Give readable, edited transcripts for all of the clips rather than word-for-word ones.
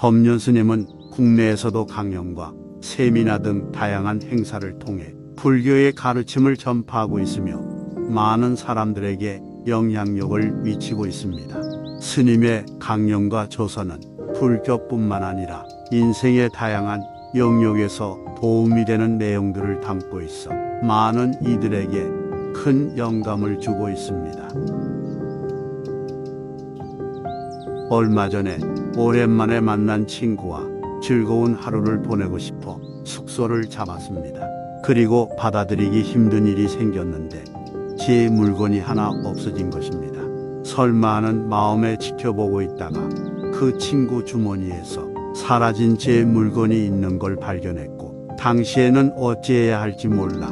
법륜 스님은 국내에서도 강연과 세미나 등 다양한 행사를 통해 불교의 가르침을 전파하고 있으며 많은 사람들에게 영향력을 미치고 있습니다. 스님의 강연과 조서는 불교뿐만 아니라 인생의 다양한 영역에서 도움이 되는 내용들을 담고 있어 많은 이들에게 큰 영감을 주고 있습니다. 얼마 전에 오랜만에 만난 친구와 즐거운 하루를 보내고 싶어 숙소를 잡았습니다. 그리고 받아들이기 힘든 일이 생겼는데 제 물건이 하나 없어진 것입니다. 설마 하는 마음에 지켜보고 있다가 그 친구 주머니에서 사라진 제 물건이 있는 걸 발견했고, 당시에는 어찌해야 할지 몰라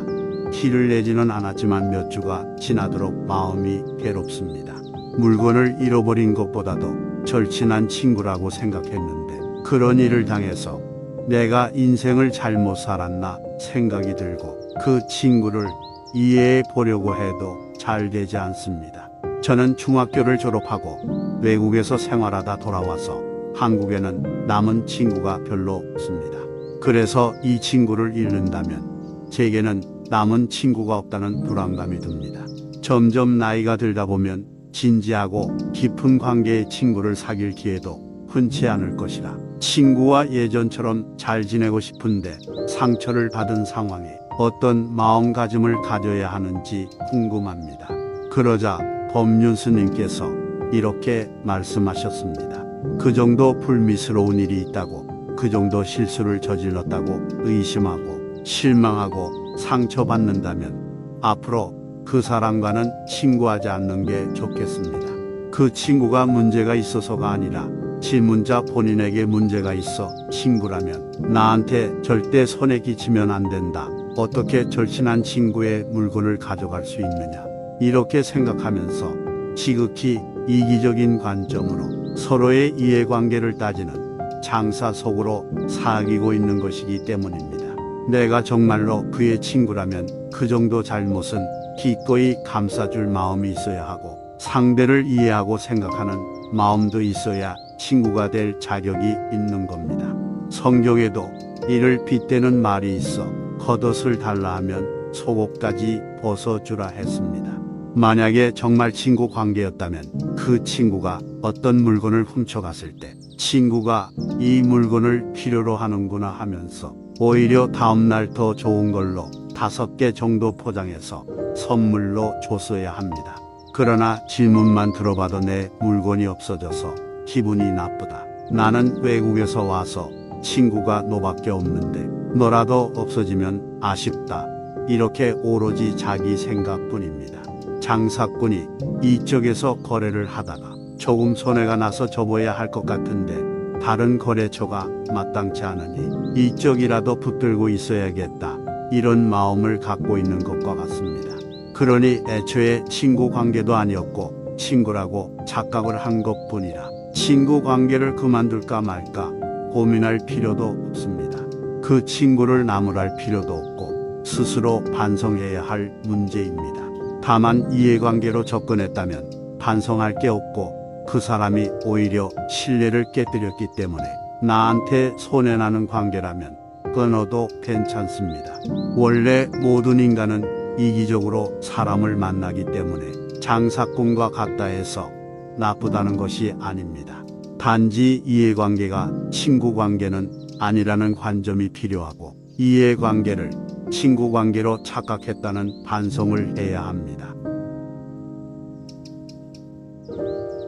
티를 내지는 않았지만 몇 주가 지나도록 마음이 괴롭습니다. 물건을 잃어버린 것보다도 절친한 친구라고 생각했는데 그런 일을 당해서 내가 인생을 잘못 살았나 생각이 들고 그 친구를 이해해 보려고 해도 잘 되지 않습니다. 저는 중학교를 졸업하고 외국에서 생활하다 돌아와서 한국에는 남은 친구가 별로 없습니다. 그래서 이 친구를 잃는다면 제게는 남은 친구가 없다는 불안감이 듭니다. 점점 나이가 들다 보면 진지하고 깊은 관계의 친구를 사귈 기회도 흔치 않을 것이라 친구와 예전처럼 잘 지내고 싶은데 상처를 받은 상황에 어떤 마음가짐을 가져야 하는지 궁금합니다. 그러자 법륜 스님께서 이렇게 말씀하셨습니다. 그 정도 불미스러운 일이 있다고, 그 정도 실수를 저질렀다고 의심하고 실망하고 상처받는다면 앞으로 그 사람과는 친구하지 않는 게 좋겠습니다. 그 친구가 문제가 있어서가 아니라 질문자 본인에게 문제가 있어 친구라면 나한테 절대 손에 끼치면 안 된다. 어떻게 절친한 친구의 물건을 가져갈 수 있느냐. 이렇게 생각하면서 지극히 이기적인 관점으로 서로의 이해관계를 따지는 장사 속으로 사귀고 있는 것이기 때문입니다. 내가 정말로 그의 친구라면 그 정도 잘못은 기꺼이 감싸줄 마음이 있어야 하고 상대를 이해하고 생각하는 마음도 있어야 친구가 될 자격이 있는 겁니다. 성경에도 이를 빗대는 말이 있어 겉옷을 달라 하면 속옷까지 벗어주라 했습니다. 만약에 정말 친구 관계였다면 그 친구가 어떤 물건을 훔쳐갔을 때 친구가 이 물건을 필요로 하는구나 하면서 오히려 다음날 더 좋은 걸로 5개 정도 포장해서 선물로 줬어야 합니다. 그러나 질문만 들어봐도 내 물건이 없어져서 기분이 나쁘다. 나는 외국에서 와서 친구가 너밖에 없는데 너라도 없어지면 아쉽다. 이렇게 오로지 자기 생각뿐입니다. 장사꾼이 이쪽에서 거래를 하다가 조금 손해가 나서 접어야 할 것 같은데 다른 거래처가 마땅치 않으니 이쪽이라도 붙들고 있어야겠다. 이런 마음을 갖고 있는 것과 같습니다. 그러니 애초에 친구 관계도 아니었고 친구라고 착각을 한 것뿐이라 친구 관계를 그만둘까 말까 고민할 필요도 없습니다. 그 친구를 나무랄 필요도 없고 스스로 반성해야 할 문제입니다. 다만 이해관계로 접근했다면 반성할 게 없고 그 사람이 오히려 신뢰를 깨뜨렸기 때문에 나한테 손해나는 관계라면 끊어도 괜찮습니다. 원래 모든 인간은 이기적으로 사람을 만나기 때문에 장사꾼과 같다 해서 나쁘다는 것이 아닙니다. 단지 이해관계가 친구관계는 아니라는 관점이 필요하고 이해관계를 친구관계로 착각했다는 반성을 해야 합니다.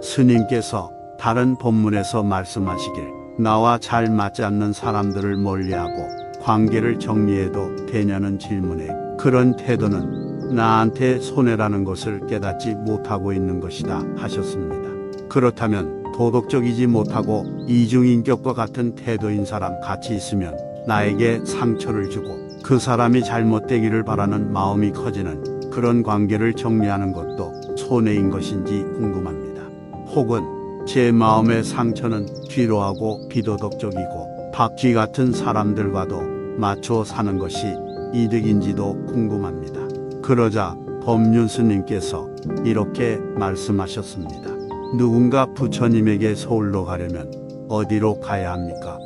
스님께서 다른 법문에서 말씀하시길 나와 잘 맞지 않는 사람들을 멀리하고 관계를 정리해도 되냐는 질문에 그런 태도는 나한테 손해라는 것을 깨닫지 못하고 있는 것이다 하셨습니다. 그렇다면 도덕적이지 못하고 이중인격과 같은 태도인 사람 같이 있으면 나에게 상처를 주고 그 사람이 잘못되기를 바라는 마음이 커지는 그런 관계를 정리하는 것도 손해인 것인지 궁금합니다. 혹은 제 마음의 상처는 뒤로하고 비도덕적이고 박쥐 같은 사람들과도 맞춰 사는 것이 이득인지도 궁금합니다. 그러자 법륜 스님께서 이렇게 말씀하셨습니다. 누군가 부처님에게 서울로 가려면 어디로 가야 합니까?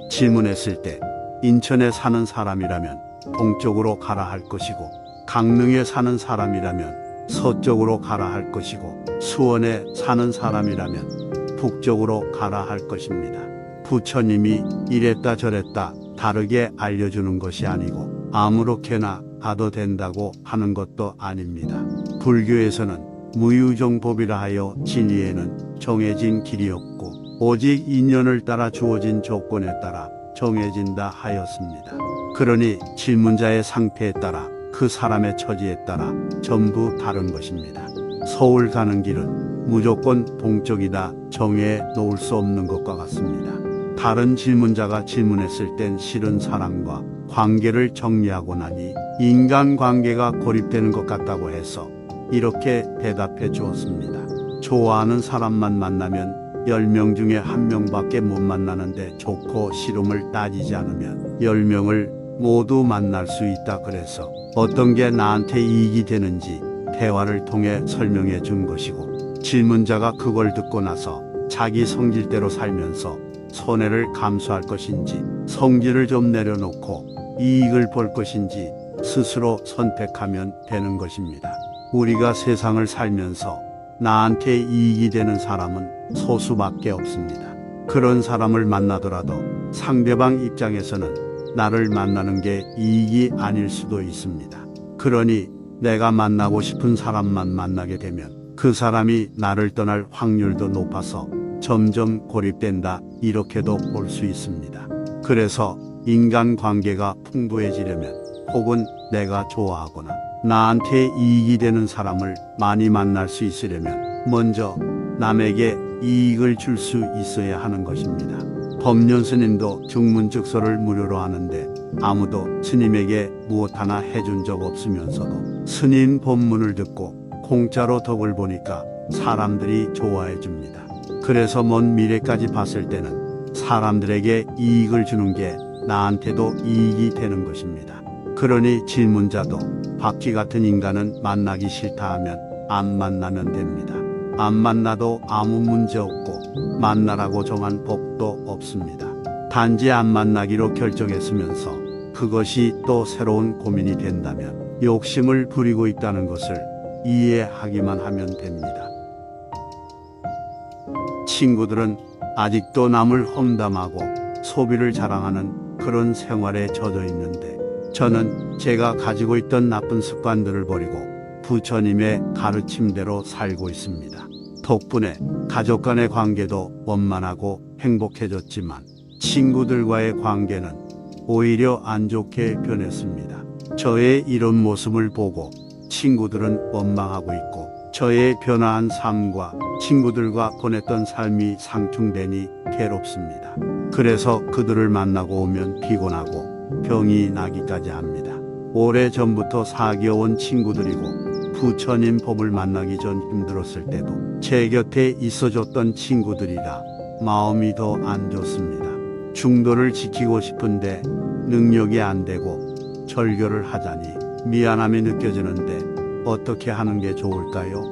질문했을 때 인천에 사는 사람이라면 동쪽으로 가라 할 것이고, 강릉에 사는 사람이라면 서쪽으로 가라 할 것이고, 수원에 사는 사람이라면 북쪽으로 가라 할 것입니다. 부처님이 이랬다 저랬다 다르게 알려주는 것이 아니고 아무렇게나 가도 된다고 하는 것도 아닙니다. 불교에서는 무유정법이라 하여 진리에는 정해진 길이 없고 오직 인연을 따라 주어진 조건에 따라 정해진다 하였습니다. 그러니 질문자의 상태에 따라 그 사람의 처지에 따라 전부 다른 것입니다. 서울 가는 길은 무조건 동쪽이다 정해 놓을 수 없는 것과 같습니다. 다른 질문자가 질문했을 땐 실은 사람과 관계를 정리하고 나니 인간관계가 고립되는 것 같다고 해서 이렇게 대답해 주었습니다. 좋아하는 사람만 만나면 10명 중에 1명밖에 못 만나는데 좋고 싫음을 따지지 않으면 10명을 모두 만날 수 있다. 그래서 어떤 게 나한테 이익이 되는지 대화를 통해 설명해 준 것이고, 질문자가 그걸 듣고 나서 자기 성질대로 살면서 손해를 감수할 것인지 성질을 좀 내려놓고 이익을 볼 것인지 스스로 선택하면 되는 것입니다. 우리가 세상을 살면서 나한테 이익이 되는 사람은 소수밖에 없습니다. 그런 사람을 만나더라도 상대방 입장에서는 나를 만나는 게 이익이 아닐 수도 있습니다. 그러니 내가 만나고 싶은 사람만 만나게 되면 그 사람이 나를 떠날 확률도 높아서 점점 고립된다, 이렇게도 볼 수 있습니다. 그래서 인간관계가 풍부해지려면 혹은 내가 좋아하거나 나한테 이익이 되는 사람을 많이 만날 수 있으려면 먼저 남에게 이익을 줄 수 있어야 하는 것입니다. 법륜 스님도 증문즉서를 무료로 하는데 아무도 스님에게 무엇 하나 해준 적 없으면서도 스님 법문을 듣고 공짜로 덕을 보니까 사람들이 좋아해 줍니다. 그래서 먼 미래까지 봤을 때는 사람들에게 이익을 주는 게 나한테도 이익이 되는 것입니다. 그러니 질문자도 박쥐 같은 인간은 만나기 싫다 하면 안 만나면 됩니다. 안 만나도 아무 문제 없고 만나라고 정한 법도 없습니다. 단지 안 만나기로 결정했으면서 그것이 또 새로운 고민이 된다면 욕심을 부리고 있다는 것을 이해하기만 하면 됩니다. 친구들은 아직도 남을 험담하고 소비를 자랑하는 그런 생활에 젖어 있는데, 저는 제가 가지고 있던 나쁜 습관들을 버리고 부처님의 가르침대로 살고 있습니다. 덕분에 가족 간의 관계도 원만하고 행복해졌지만 친구들과의 관계는 오히려 안 좋게 변했습니다. 저의 이런 모습을 보고 친구들은 원망하고 있고, 저의 변화한 삶과 친구들과 보냈던 삶이 상충되니 괴롭습니다. 그래서 그들을 만나고 오면 피곤하고 병이 나기까지 합니다. 오래전부터 사귀어온 친구들이고 부처님 법을 만나기 전 힘들었을 때도 제 곁에 있어줬던 친구들이라 마음이 더 안 좋습니다. 중도를 지키고 싶은데 능력이 안 되고 절교를 하자니 미안함이 느껴지는데 어떻게 하는 게 좋을까요?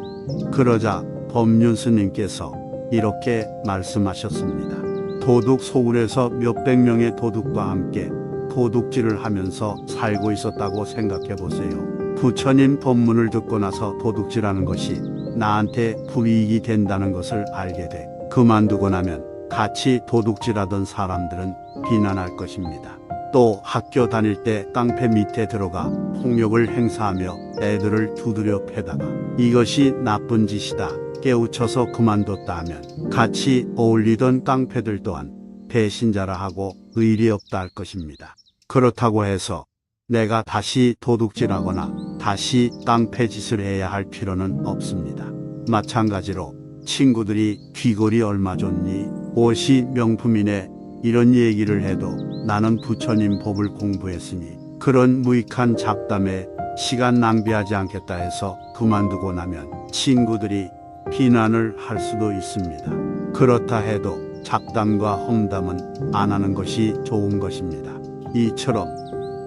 그러자 법륜 스님께서 이렇게 말씀하셨습니다. 도둑 소굴에서 몇백 명의 도둑과 함께 도둑질을 하면서 살고 있었다고 생각해 보세요. 부처님 법문을 듣고 나서 도둑질하는 것이 나한테 불이익이 된다는 것을 알게 돼 그만두고 나면 같이 도둑질하던 사람들은 비난할 것입니다. 또 학교 다닐 때 깡패 밑에 들어가 폭력을 행사하며 애들을 두드려 패다가 이것이 나쁜 짓이다 깨우쳐서 그만뒀다 하면 같이 어울리던 깡패들 또한 배신자라 하고 의리 없다 할 것입니다. 그렇다고 해서 내가 다시 도둑질하거나 다시 깡패 짓을 해야 할 필요는 없습니다. 마찬가지로 친구들이 귀걸이 얼마 줬니? 옷이 명품이네? 이런 얘기를 해도 나는 부처님 법을 공부했으니 그런 무익한 잡담에 시간 낭비하지 않겠다 해서 그만두고 나면 친구들이 비난을 할 수도 있습니다. 그렇다 해도 잡담과 험담은 안 하는 것이 좋은 것입니다. 이처럼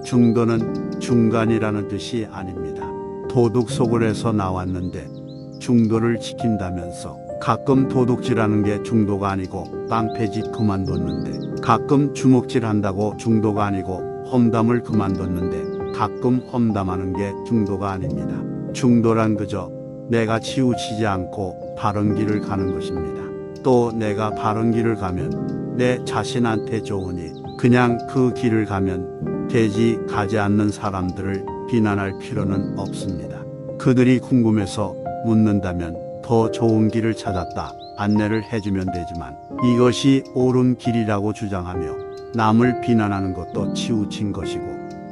중도는 중간이라는 뜻이 아닙니다. 도둑 소굴에서 나왔는데 중도를 지킨다면서 가끔 도둑질하는 게 중도가 아니고 깡패짓 그만뒀는데, 가끔 주먹질한다고 중도가 아니고 험담을 그만뒀는데, 가끔 험담하는 게 중도가 아닙니다. 중도란 그저 내가 치우치지 않고 바른 길을 가는 것입니다. 또 내가 바른 길을 가면 내 자신한테 좋으니 그냥 그 길을 가면 되지, 가지 않는 사람들을 비난할 필요는 없습니다. 그들이 궁금해서 묻는다면 더 좋은 길을 찾았다 안내를 해주면 되지만, 이것이 옳은 길이라고 주장하며 남을 비난하는 것도 치우친 것이고,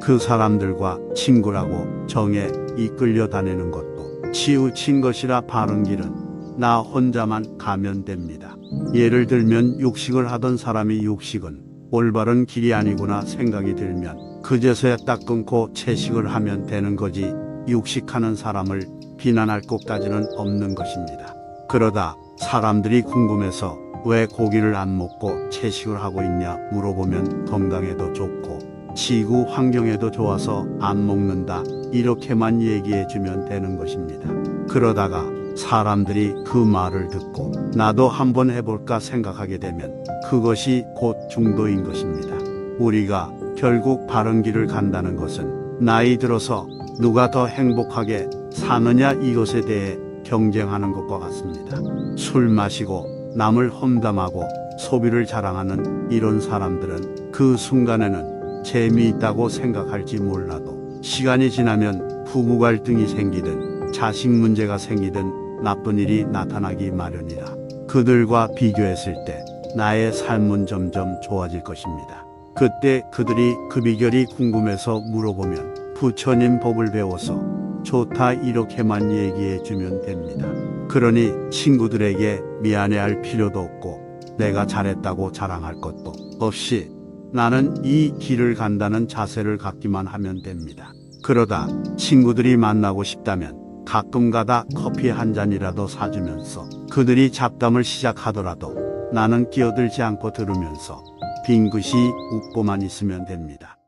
그 사람들과 친구라고 정에 이끌려 다니는 것도 치우친 것이라 바른 길은 나 혼자만 가면 됩니다. 예를 들면 육식을 하던 사람이 육식은 올바른 길이 아니구나 생각이 들면 그제서야 딱 끊고 채식을 하면 되는 거지, 육식하는 사람을 비난할 것까지는 없는 것입니다. 그러다 사람들이 궁금해서 왜 고기를 안 먹고 채식을 하고 있냐 물어보면 건강에도 좋고 지구 환경에도 좋아서 안 먹는다 이렇게만 얘기해 주면 되는 것입니다. 그러다가 사람들이 그 말을 듣고 나도 한번 해볼까 생각하게 되면 그것이 곧 중도인 것입니다. 우리가 결국 바른 길을 간다는 것은 나이 들어서 누가 더 행복하게 사느냐 이것에 대해 경쟁하는 것과 같습니다. 술 마시고 남을 험담하고 소비를 자랑하는 이런 사람들은 그 순간에는 재미있다고 생각할지 몰라도 시간이 지나면 부부 갈등이 생기든 자식 문제가 생기든 나쁜 일이 나타나기 마련이라 그들과 비교했을 때 나의 삶은 점점 좋아질 것입니다. 그때 그들이 그 비결이 궁금해서 물어보면 부처님 법을 배워서 좋다 이렇게만 얘기해 주면 됩니다. 그러니 친구들에게 미안해할 필요도 없고 내가 잘했다고 자랑할 것도 없이 나는 이 길을 간다는 자세를 갖기만 하면 됩니다. 그러다 친구들이 만나고 싶다면 가끔 가다 커피 한 잔이라도 사주면서 그들이 잡담을 시작하더라도 나는 끼어들지 않고 들으면서 빙긋이 웃고만 있으면 됩니다.